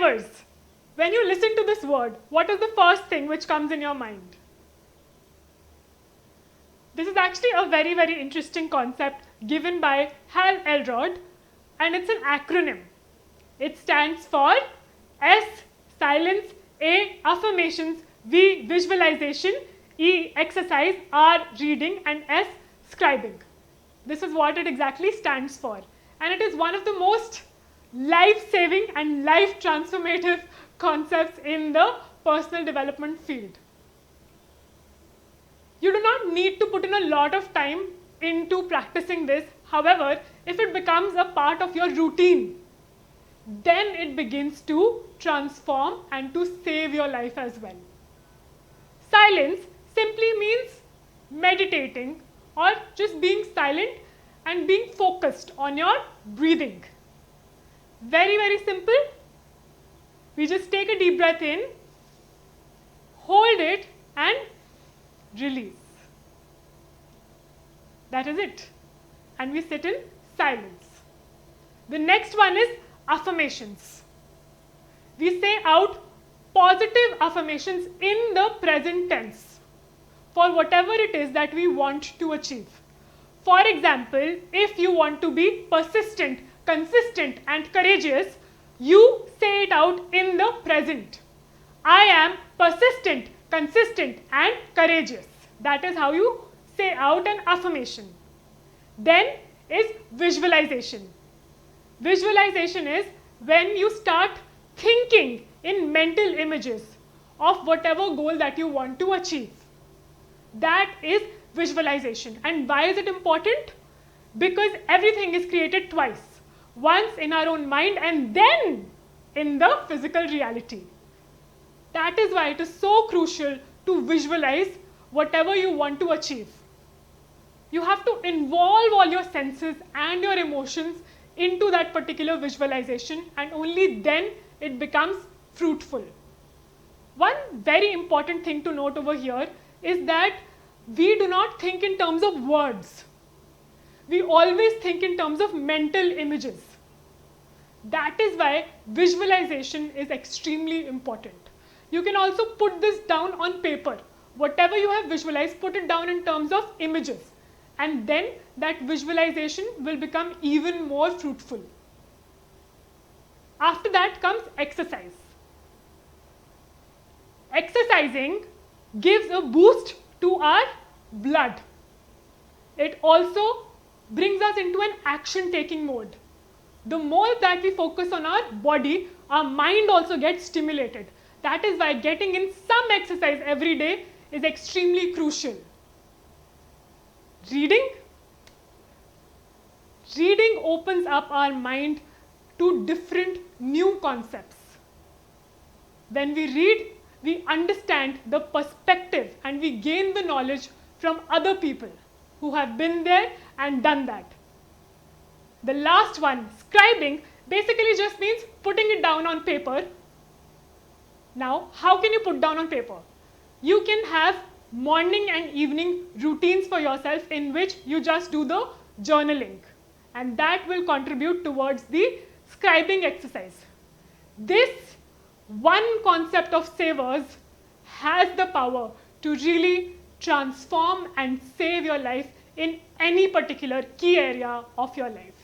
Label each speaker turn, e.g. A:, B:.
A: savers. When you listen to this word, what is the first thing which comes in your mind? This is actually a very, very interesting concept given by Hal Elrod, and it's an acronym. It stands for S, silence, A, affirmations, V, visualization, E, exercise, R, reading, and S, scribing. This is what it exactly stands for. And it is one of the most life-saving and life-transformative concepts in the personal development field. You do not need to put in a lot of time into practicing this. However, if it becomes a part of your routine, then it begins to transform and to save your life as well. Silence simply means meditating or just being silent and being focused on your breathing. Very, very simple. We just take a deep breath in, hold it, and release. That is it. And we sit in silence. The next one is affirmations. We say out positive affirmations in the present tense for whatever it is that we want to achieve. For example, if you want to be persistent, consistent, and courageous, you say it out in the present. I am persistent, consistent, and courageous. That is how you say out an affirmation. Then is visualization. Visualization is when you start thinking in mental images of whatever goal that you want to achieve. That is visualization. And why is it important? Because everything is created twice. Once in our own mind and then in the physical reality. That is why it is so crucial to visualize whatever you want to achieve. You have to involve all your senses and your emotions into that particular visualization, and only then it becomes fruitful. One very important thing to note over here is that we do not think in terms of words. We always think in terms of mental images. That is why visualization is extremely important. You can also put this down on paper. Whatever you have visualized, put it down in terms of images. And then that visualization will become even more fruitful. After that comes exercise. Exercising gives a boost to our blood. It also brings us into an action-taking mode. The more that we focus on our body, our mind also gets stimulated. That is why getting in some exercise every day is extremely crucial. Reading. Reading opens up our mind to different new concepts. When we read, we understand the perspective and we gain the knowledge from other people who have been there and done that. The last one, scribing, basically just means putting it down on paper. Now, how can you put down on paper? You can have morning and evening routines for yourself in which you just do the journaling, and that will contribute towards the scribing exercise. This one concept of savers has the power to really transform and save your life in any particular key area of your life.